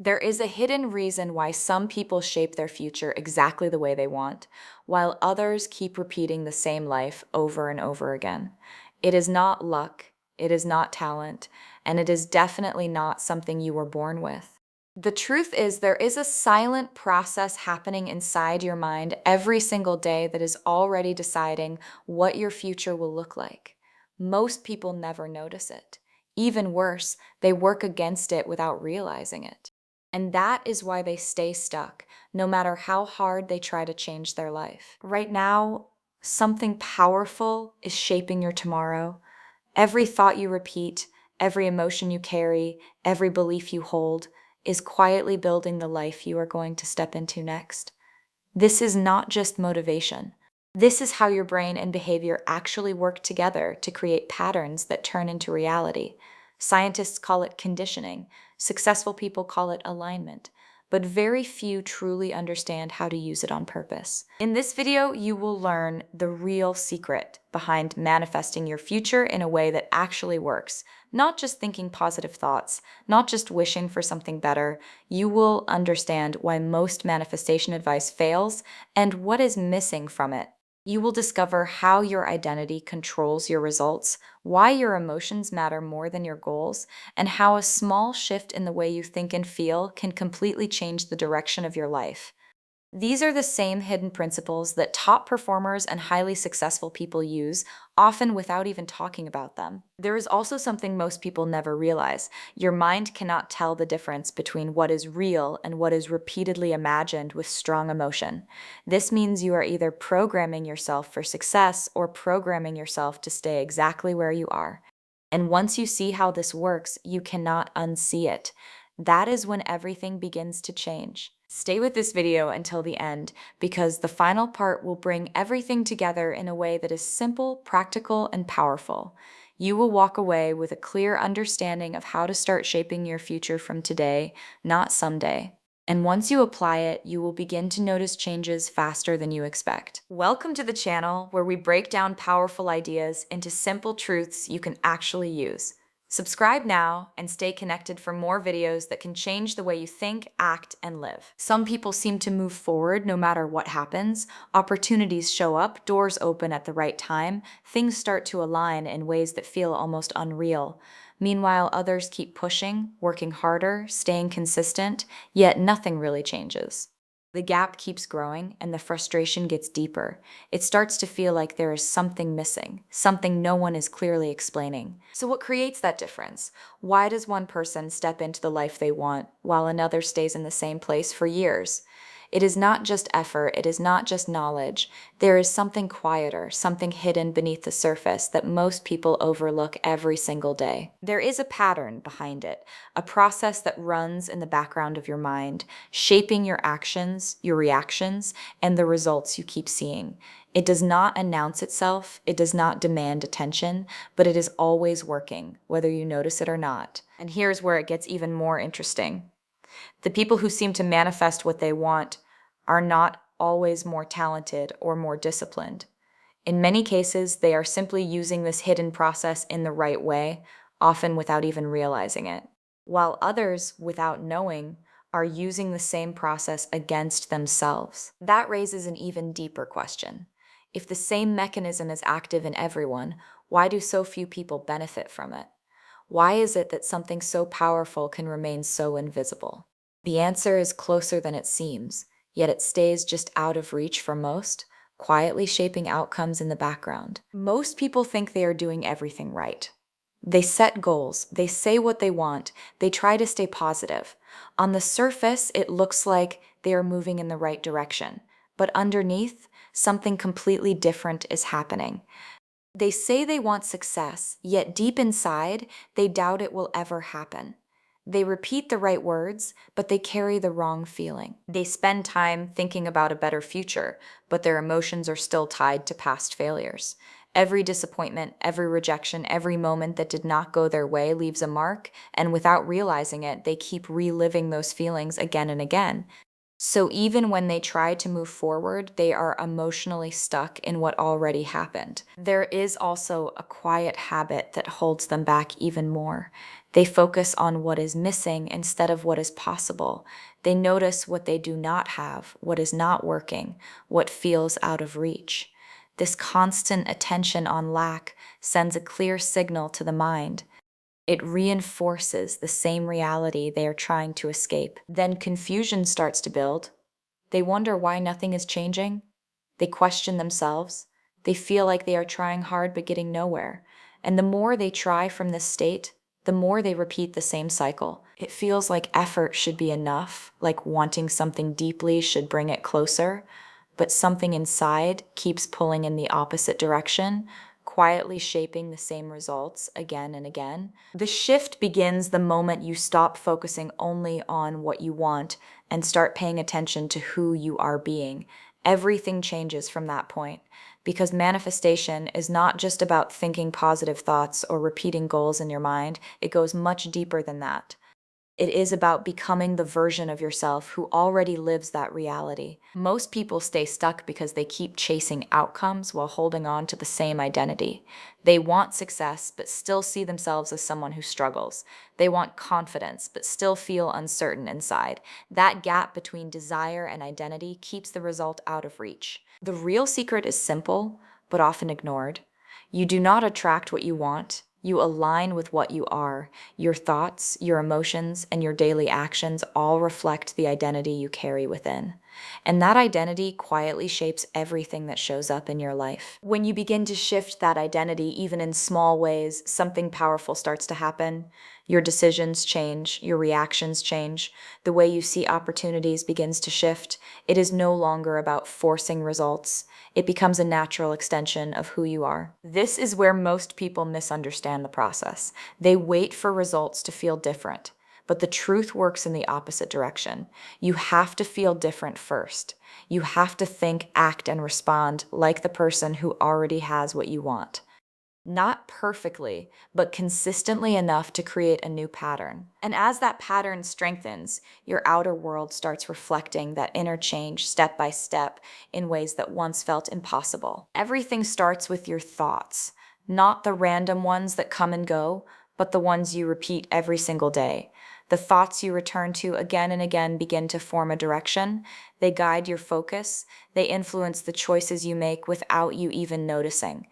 There is a hidden reason why some people shape their future exactly the way they want, while others keep repeating the same life over and over again. It is not luck, it is not talent, and it is definitely not something you were born with. The truth is, there is a silent process happening inside your mind every single day that is already deciding what your future will look like. Most people never notice it. Even worse, they work against it without realizing it. And that is why they stay stuck, no matter how hard they try to change their life. Right now, something powerful is shaping your tomorrow. Every thought you repeat, every emotion you carry, every belief you hold is quietly building the life you are going to step into next. This is not just motivation. This is how your brain and behavior actually work together to create patterns that turn into reality. Scientists call it conditioning. Successful people call it alignment. But very few truly understand how to use it on purpose. In this video, you will learn the real secret behind manifesting your future in a way that actually works. Not just thinking positive thoughts, not just wishing for something better. You will understand why most manifestation advice fails and what is missing from it. You will discover how your identity controls your results, why your emotions matter more than your goals, and how a small shift in the way you think and feel can completely change the direction of your life. These are the same hidden principles that top performers and highly successful people use, often without even talking about them. There is also something most people never realize. Your mind cannot tell the difference between what is real and what is repeatedly imagined with strong emotion. This means you are either programming yourself for success or programming yourself to stay exactly where you are. And once you see how this works, you cannot unsee it. That is when everything begins to change. Stay with this video until the end, because the final part will bring everything together in a way that is simple, practical, and powerful. You will walk away with a clear understanding of how to start shaping your future from today, not someday. And once you apply it, you will begin to notice changes faster than you expect. Welcome to the channel where we break down powerful ideas into simple truths you can actually use. Subscribe now and stay connected for more videos that can change the way you think, act, and live. Some people seem to move forward no matter what happens. Opportunities show up, doors open at the right time, things start to align in ways that feel almost unreal. Meanwhile, others keep pushing, working harder, staying consistent, yet nothing really changes. The gap keeps growing and the frustration gets deeper. It starts to feel like there is something missing, something no one is clearly explaining. So what creates that difference? Why does one person step into the life they want while another stays in the same place for years? It is not just effort, it is not just knowledge. There is something quieter, something hidden beneath the surface that most people overlook every single day. There is a pattern behind it, a process that runs in the background of your mind, shaping your actions, your reactions, and the results you keep seeing. It does not announce itself, it does not demand attention, but it is always working, whether you notice it or not. And here's where it gets even more interesting. The people who seem to manifest what they want are not always more talented or more disciplined. In many cases, they are simply using this hidden process in the right way, often without even realizing it. While others, without knowing, are using the same process against themselves. That raises an even deeper question. If the same mechanism is active in everyone, why do so few people benefit from it? Why is it that something so powerful can remain so invisible? The answer is closer than it seems, yet it stays just out of reach for most, quietly shaping outcomes in the background. Most people think they are doing everything right. They set goals, they say what they want, they try to stay positive. On the surface, it looks like they are moving in the right direction, but underneath, something completely different is happening. They say they want success, yet deep inside, they doubt it will ever happen. They repeat the right words, but they carry the wrong feeling. They spend time thinking about a better future, but their emotions are still tied to past failures. Every disappointment, every rejection, every moment that did not go their way leaves a mark, and without realizing it, they keep reliving those feelings again and again. So even when they try to move forward, they are emotionally stuck in what already happened. There is also a quiet habit that holds them back even more. They focus on what is missing instead of what is possible. They notice what they do not have, what is not working, what feels out of reach. This constant attention on lack sends a clear signal to the mind. It reinforces the same reality they are trying to escape. Then confusion starts to build. They wonder why nothing is changing. They question themselves. They feel like they are trying hard but getting nowhere. And the more they try from this state, the more they repeat the same cycle. It feels like effort should be enough, like wanting something deeply should bring it closer, but something inside keeps pulling in the opposite direction, quietly shaping the same results again and again. The shift begins the moment you stop focusing only on what you want and start paying attention to who you are being. Everything changes from that point because manifestation is not just about thinking positive thoughts or repeating goals in your mind. It goes much deeper than that. It is about becoming the version of yourself who already lives that reality. Most people stay stuck because they keep chasing outcomes while holding on to the same identity. They want success, but still see themselves as someone who struggles. They want confidence, but still feel uncertain inside. That gap between desire and identity keeps the result out of reach. The real secret is simple, but often ignored. You do not attract what you want. You align with what you are. Your thoughts, your emotions, and your daily actions all reflect the identity you carry within. And that identity quietly shapes everything that shows up in your life. When you begin to shift that identity, even in small ways, something powerful starts to happen. Your decisions change, your reactions change, the way you see opportunities begins to shift. It is no longer about forcing results. It becomes a natural extension of who you are. This is where most people misunderstand the process. They wait for results to feel different. But the truth works in the opposite direction. You have to feel different first. You have to think, act, and respond like the person who already has what you want. Not perfectly, but consistently enough to create a new pattern. And as that pattern strengthens, your outer world starts reflecting that inner change step by step in ways that once felt impossible. Everything starts with your thoughts, not the random ones that come and go, but the ones you repeat every single day. The thoughts you return to again and again begin to form a direction. They guide your focus. They influence the choices you make without you even noticing.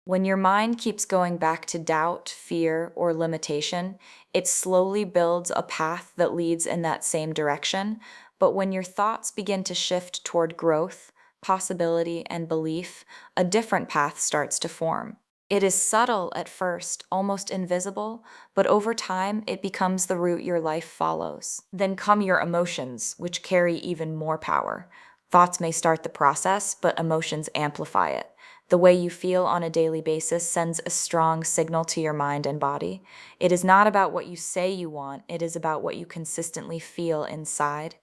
When your mind keeps going back to doubt, fear, or limitation, it slowly builds a path that leads in that same direction. But when your thoughts begin to shift toward growth, possibility, and belief, a different path starts to form. It is subtle at first, almost invisible, but over time it becomes the route your life follows. Then come your emotions, which carry even more power. Thoughts may start the process, but emotions amplify it. The way you feel on a daily basis sends a strong signal to your mind and body. It is not about what you say you want, it is about what you consistently feel inside.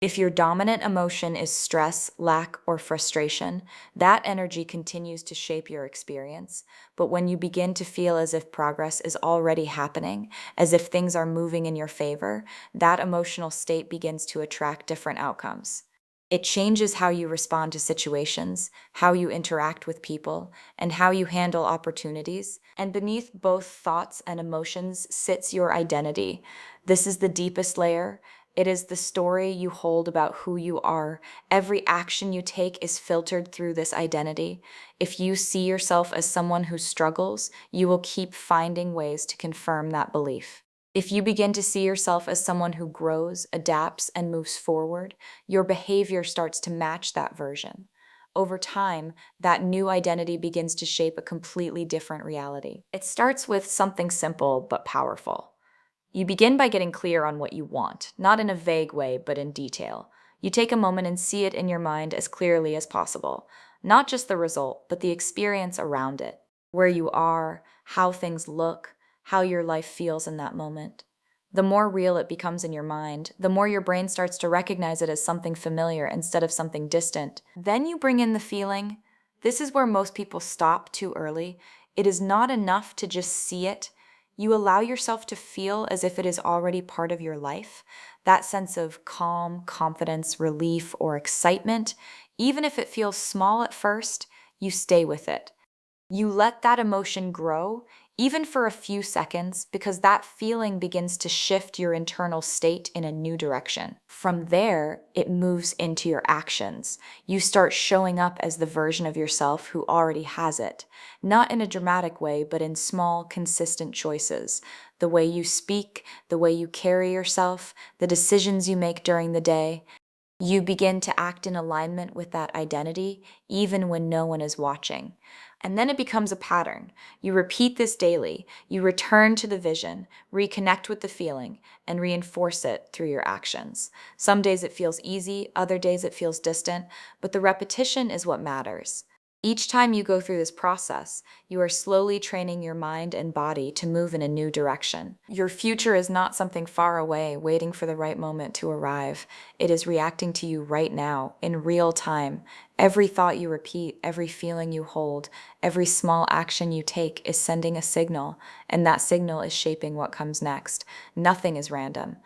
If your dominant emotion is stress, lack, or frustration, that energy continues to shape your experience. But when you begin to feel as if progress is already happening, as if things are moving in your favor, that emotional state begins to attract different outcomes. It changes how you respond to situations, how you interact with people, and how you handle opportunities. And beneath both thoughts and emotions sits your identity. This is the deepest layer. It is the story you hold about who you are. Every action you take is filtered through this identity. If you see yourself as someone who struggles, you will keep finding ways to confirm that belief. If you begin to see yourself as someone who grows, adapts, and moves forward, your behavior starts to match that version. Over time, that new identity begins to shape a completely different reality. It starts with something simple but powerful. You begin by getting clear on what you want, not in a vague way, but in detail. You take a moment and see it in your mind as clearly as possible. Not just the result, but the experience around it. Where you are, how things look, how your life feels in that moment. The more real it becomes in your mind, the more your brain starts to recognize it as something familiar instead of something distant. Then you bring in the feeling. This is where most people stop too early. It is not enough to just see it. You allow yourself to feel as if it is already part of your life. That sense of calm, confidence, relief, or excitement, even if it feels small at first, you stay with it. You let that emotion grow, even for a few seconds, because that feeling begins to shift your internal state in a new direction. From there, it moves into your actions. You start showing up as the version of yourself who already has it, not in a dramatic way, but in small, consistent choices. The way you speak, the way you carry yourself, the decisions you make during the day. You begin to act in alignment with that identity, even when no one is watching. And then it becomes a pattern. You repeat this daily. You return to the vision, reconnect with the feeling, and reinforce it through your actions. Some days it feels easy, other days it feels distant, but the repetition is what matters. Each time you go through this process, you are slowly training your mind and body to move in a new direction. Your future is not something far away, waiting for the right moment to arrive. It is reacting to you right now, in real time. Every thought you repeat, every feeling you hold, every small action you take is sending a signal, and that signal is shaping what comes next. Nothing is random.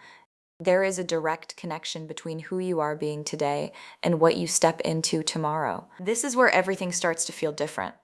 There is a direct connection between who you are being today and what you step into tomorrow. This is where everything starts to feel different,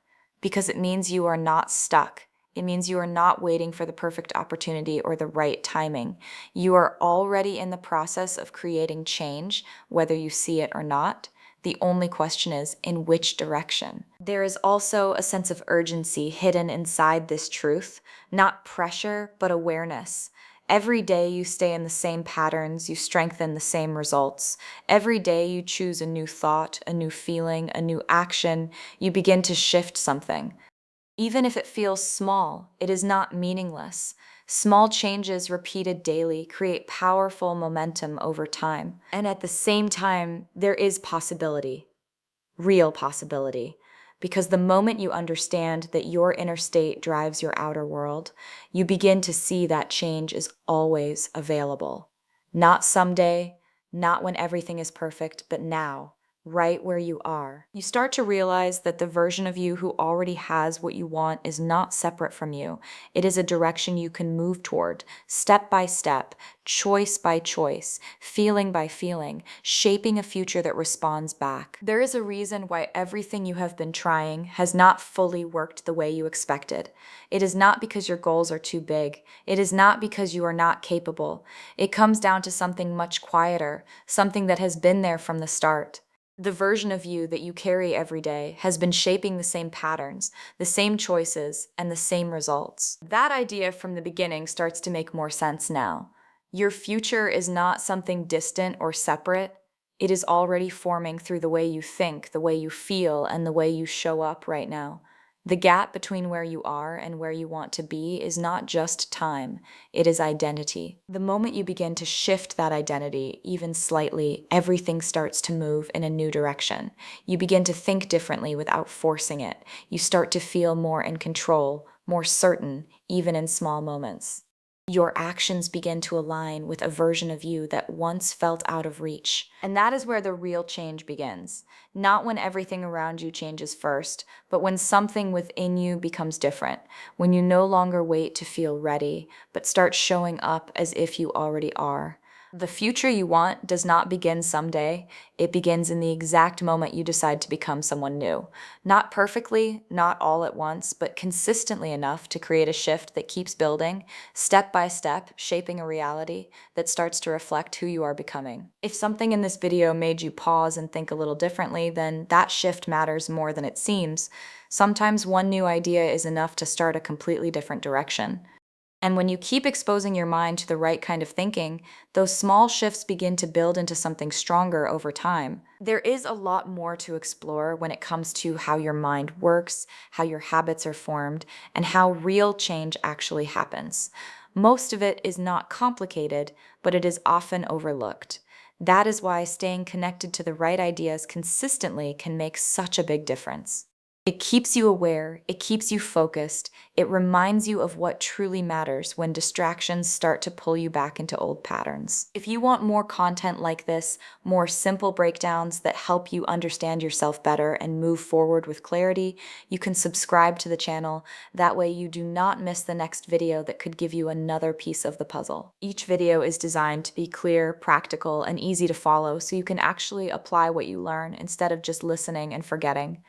because it means you are not stuck. It means you are not waiting for the perfect opportunity or the right timing. You are already in the process of creating change, whether you see it or not. The only question is, in which direction? There is also a sense of urgency hidden inside this truth, not pressure, but awareness. Every day you stay in the same patterns, you strengthen the same results. Every day you choose a new thought, a new feeling, a new action, you begin to shift something. Even if it feels small, it is not meaningless. Small changes repeated daily create powerful momentum over time. And at the same time, there is possibility, real possibility. Because the moment you understand that your inner state drives your outer world, you begin to see that change is always available. Not someday, not when everything is perfect, but now, right where you are. You start to realize that the version of you who already has what you want is not separate from you. It is a direction you can move toward, step by step, choice by choice, feeling by feeling, shaping a future that responds back. There is a reason why everything you have been trying has not fully worked the way you expected. It is not because your goals are too big. It is not because you are not capable. It comes down to something much quieter, something that has been there from the start. The version of you that you carry every day has been shaping the same patterns, the same choices, and the same results. That idea from the beginning starts to make more sense now. Your future is not something distant or separate. It is already forming through the way you think, the way you feel, and the way you show up right now. The gap between where you are and where you want to be is not just time, it is identity. The moment you begin to shift that identity, even slightly, everything starts to move in a new direction. You begin to think differently without forcing it. You start to feel more in control, more certain, even in small moments. Your actions begin to align with a version of you that once felt out of reach. And that is where the real change begins. Not when everything around you changes first, but when something within you becomes different. When you no longer wait to feel ready, but start showing up as if you already are. The future you want does not begin someday. It begins in the exact moment you decide to become someone new. Not perfectly, not all at once, but consistently enough to create a shift that keeps building, step by step, shaping a reality that starts to reflect who you are becoming. If something in this video made you pause and think a little differently, then that shift matters more than it seems. Sometimes one new idea is enough to start a completely different direction. And when you keep exposing your mind to the right kind of thinking, those small shifts begin to build into something stronger over time. There is a lot more to explore when it comes to how your mind works, how your habits are formed, and how real change actually happens. Most of it is not complicated, but it is often overlooked. That is why staying connected to the right ideas consistently can make such a big difference. It keeps you aware, it keeps you focused, it reminds you of what truly matters when distractions start to pull you back into old patterns. If you want more content like this, more simple breakdowns that help you understand yourself better and move forward with clarity, you can subscribe to the channel. That way you do not miss the next video that could give you another piece of the puzzle. Each video is designed to be clear, practical, and easy to follow so you can actually apply what you learn instead of just listening and forgetting.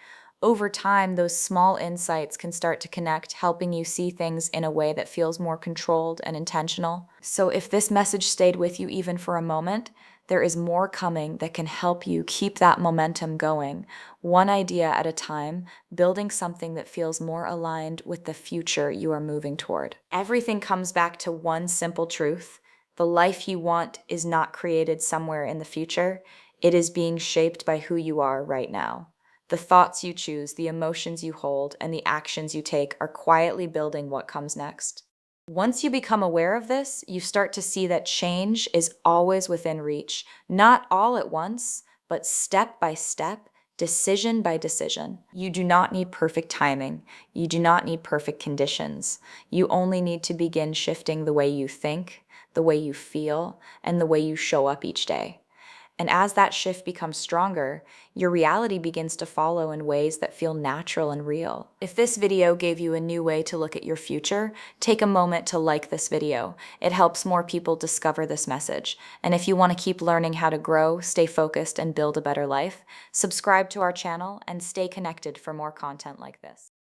Over time, those small insights can start to connect, helping you see things in a way that feels more controlled and intentional. So, if this message stayed with you even for a moment, there is more coming that can help you keep that momentum going, one idea at a time, building something that feels more aligned with the future you are moving toward. Everything comes back to one simple truth: the life you want is not created somewhere in the future, it is being shaped by who you are right now. The thoughts you choose, the emotions you hold, and the actions you take are quietly building what comes next. Once you become aware of this, you start to see that change is always within reach, not all at once, but step by step, decision by decision. You do not need perfect timing. You do not need perfect conditions. You only need to begin shifting the way you think, the way you feel, and the way you show up each day. And as that shift becomes stronger, your reality begins to follow in ways that feel natural and real. If this video gave you a new way to look at your future, take a moment to like this video. It helps more people discover this message. And if you want to keep learning how to grow, stay focused, and build a better life, subscribe to our channel and stay connected for more content like this.